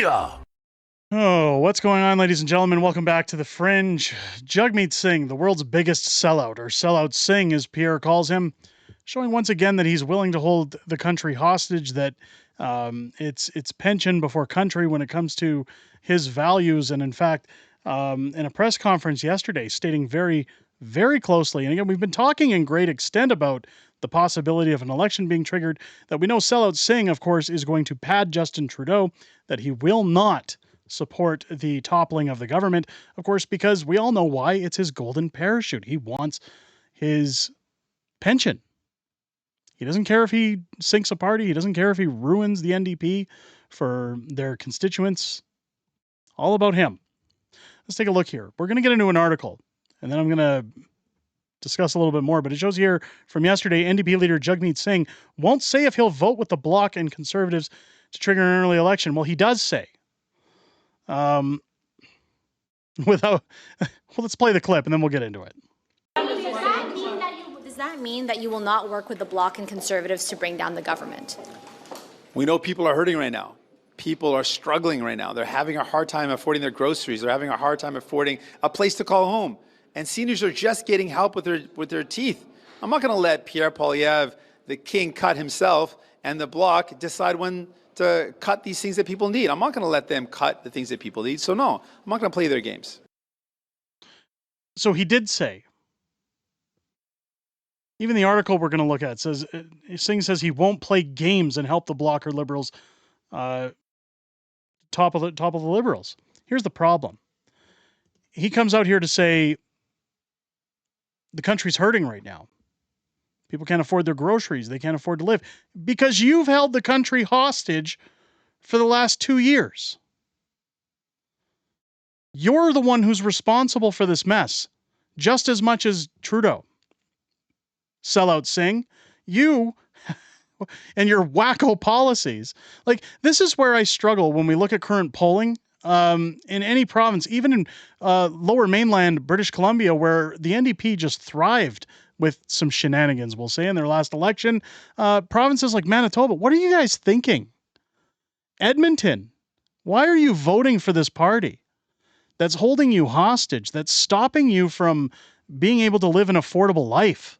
media. Oh, what's going on, ladies and gentlemen? Welcome back to the Fringe. Jagmeet Singh, the world's biggest sellout, or Sellout Singh, as Pierre calls him, showing once again that he's willing to hold the country hostage, that it's pension before country when it comes to his values. And in fact, in a press conference yesterday, stating very, very closely, and again, we've been talking in great extent about the possibility of an election being triggered, that we know Sellout Singh, of course, is going to pad Justin Trudeau, that he will not support the toppling of the government, of course, because we all know why. It's his golden parachute. He wants his pension. He doesn't care if he sinks a party. He doesn't care if he ruins the NDP for their constituents. All about him. Let's take a look here. We're going to get into an article, and then I'm going to discuss a little bit more, but it shows here from yesterday, NDP leader Jagmeet Singh won't say if he'll vote with the Bloc and Conservatives to trigger an early election. Well, he does say. Well, let's play the clip and then we'll get into it. Does that mean that you will not work with the Bloc and Conservatives to bring down the government? We know people are hurting right now. People are struggling right now. They're having a hard time affording their groceries. They're having a hard time affording a place to call home. And seniors are just getting help with their teeth. I'm not going to let Pierre Poilievre, the king cut himself, and the Bloc decide when to cut these things that people need. I'm not going to let them cut the things that people need. So no, I'm not going to play their games. So he did say, even the article we're going to look at says, Singh says he won't play games and help the Bloc or Liberals, top of the Liberals. Here's the problem. He comes out here to say the country's hurting right now. People can't afford their groceries. They can't afford to live because you've held the country hostage for the last 2 years. You're the one who's responsible for this mess, just as much as Trudeau. Sellout Singh, you and your wacko policies. Like, this is where I struggle when we look at current polling in any province, even in lower mainland British Columbia, where the NDP just thrived with some shenanigans, we'll say, in their last election. Provinces like Manitoba, what are you guys thinking? Edmonton, why are you voting for this party that's holding you hostage, that's stopping you from being able to live an affordable life?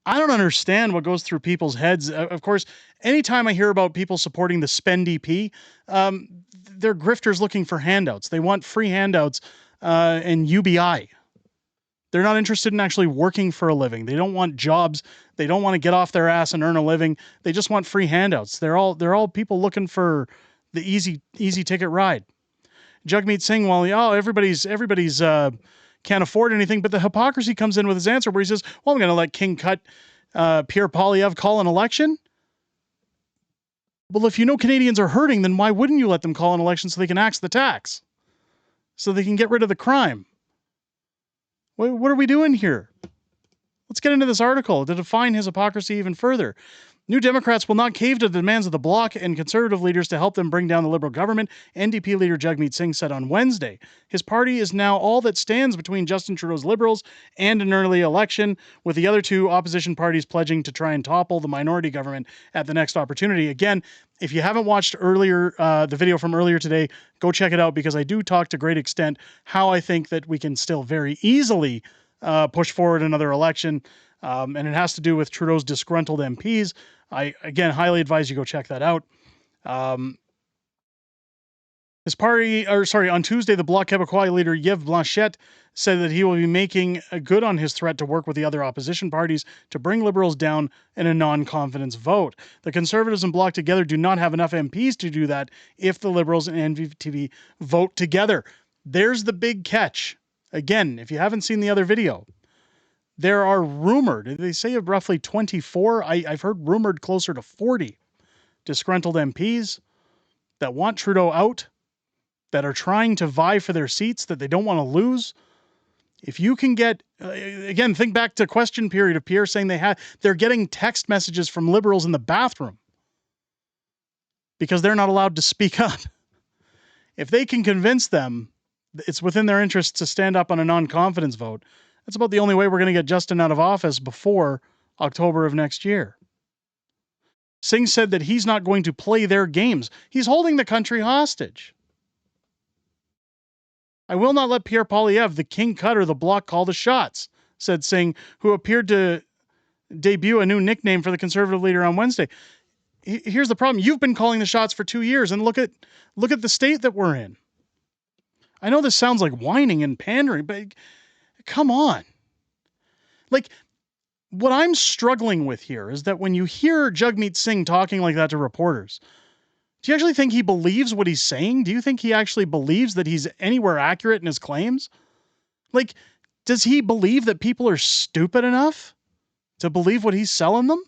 I don't understand what goes through people's heads. Of course, anytime I hear about people supporting the SpendDP, they're grifters looking for handouts. They want free handouts and UBI. They're not interested in actually working for a living. They don't want jobs. They don't want to get off their ass and earn a living. They just want free handouts. They're all people looking for the easy ticket ride. Jagmeet Singh, well, everybody's can't afford anything, but the hypocrisy comes in with his answer where he says, well, I'm going to let King cut Pierre Poilievre call an election. Well, if you know Canadians are hurting, then why wouldn't you let them call an election so they can axe the tax? So they can get rid of the crime? What are we doing here? Let's get into this article to define his hypocrisy even further. New Democrats will not cave to the demands of the Bloc and Conservative leaders to help them bring down the Liberal government, NDP leader Jagmeet Singh said on Wednesday. His party is now all that stands between Justin Trudeau's Liberals and an early election, with the other two opposition parties pledging to try and topple the minority government at the next opportunity. Again, if you haven't watched the video from earlier today, go check it out, because I do talk to great extent how I think that we can still very easily push forward another election. And it has to do with Trudeau's disgruntled MPs. I, again, highly advise you go check that out. On Tuesday, the Bloc Québécois leader Yves Blanchette said that he will be making good on his threat to work with the other opposition parties to bring Liberals down in a non-confidence vote. The Conservatives and Bloc together do not have enough MPs to do that if the Liberals and NVTV vote together. There's the big catch. Again, if you haven't seen the other video, there are rumored, they say of roughly 24, I've heard rumored closer to 40 disgruntled MPs that want Trudeau out, that are trying to vie for their seats, that they don't want to lose. If you can get, again, think back to question period of Pierre saying they're getting text messages from Liberals in the bathroom because they're not allowed to speak up. If they can convince them it's within their interest to stand up on a non-confidence vote, that's about the only way we're going to get Justin out of office before October of next year. Singh said that he's not going to play their games. He's holding the country hostage. I will not let Pierre Poilievre, the king cutter, the bloc, call the shots, said Singh, who appeared to debut a new nickname for the Conservative leader on Wednesday. Here's the problem. You've been calling the shots for 2 years, and look at the state that we're in. I know this sounds like whining and pandering, but come on. Like, what I'm struggling with here is that when you hear Jagmeet Singh talking like that to reporters, do you actually think he believes what he's saying? Do you think he actually believes that he's anywhere accurate in his claims? Like, does he believe that people are stupid enough to believe what he's selling them?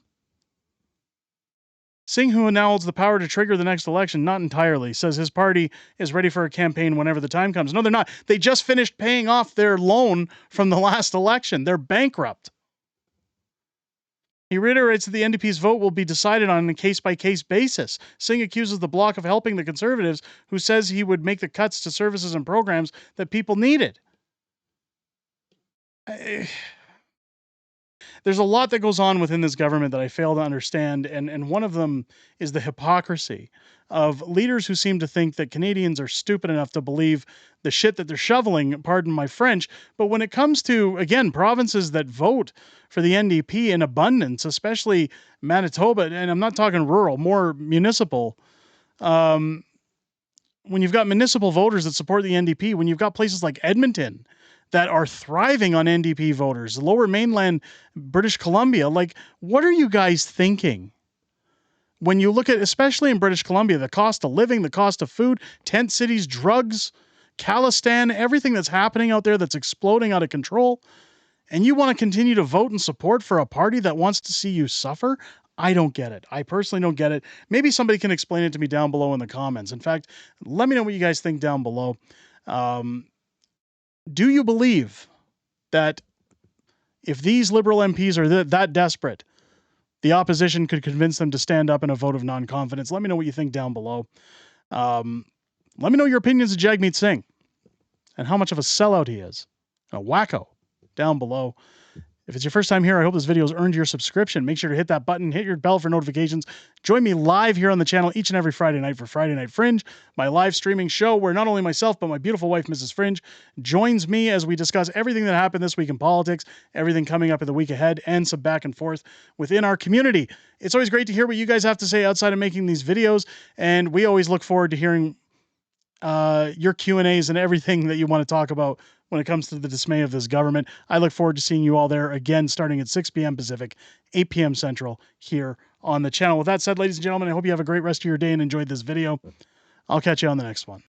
Singh, who now holds the power to trigger the next election, not entirely, says his party is ready for a campaign whenever the time comes. No, they're not. They just finished paying off their loan from the last election. They're bankrupt. He reiterates that the NDP's vote will be decided on a case-by-case basis. Singh accuses the bloc of helping the Conservatives, who says he would make the cuts to services and programs that people needed. There's a lot that goes on within this government that I fail to understand, and one of them is the hypocrisy of leaders who seem to think that Canadians are stupid enough to believe the shit that they're shoveling, pardon my French, but when it comes to, again, provinces that vote for the NDP in abundance, especially Manitoba, and I'm not talking rural, more municipal, when you've got municipal voters that support the NDP, when you've got places like Edmonton that are thriving on NDP voters, Lower Mainland, British Columbia, like, what are you guys thinking? When you look at, especially in British Columbia, the cost of living, the cost of food, tent cities, drugs, Khalistan, everything that's happening out there that's exploding out of control, and you want to continue to vote and support for a party that wants to see you suffer? I don't get it. I personally don't get it. Maybe somebody can explain it to me down below in the comments. In fact, let me know what you guys think down below. Do you believe that if these Liberal MPs are that desperate, the opposition could convince them to stand up in a vote of non-confidence? Let me know what you think down below. Let me know your opinions of Jagmeet Singh and how much of a sellout he is. A wacko down below. If it's your first time here, I hope this video has earned your subscription. Make sure to hit that button, hit your bell for notifications. Join me live here on the channel each and every Friday night for Friday Night Fringe, my live streaming show where not only myself, but my beautiful wife, Mrs. Fringe, joins me as we discuss everything that happened this week in politics, everything coming up in the week ahead, and some back and forth within our community. It's always great to hear what you guys have to say outside of making these videos, and we always look forward to hearing your Q&As and everything that you want to talk about when it comes to the dismay of this government. I look forward to seeing you all there again, starting at 6 p.m. Pacific, 8 p.m. Central, here on the channel. With that said, ladies and gentlemen, I hope you have a great rest of your day and enjoyed this video. I'll catch you on the next one.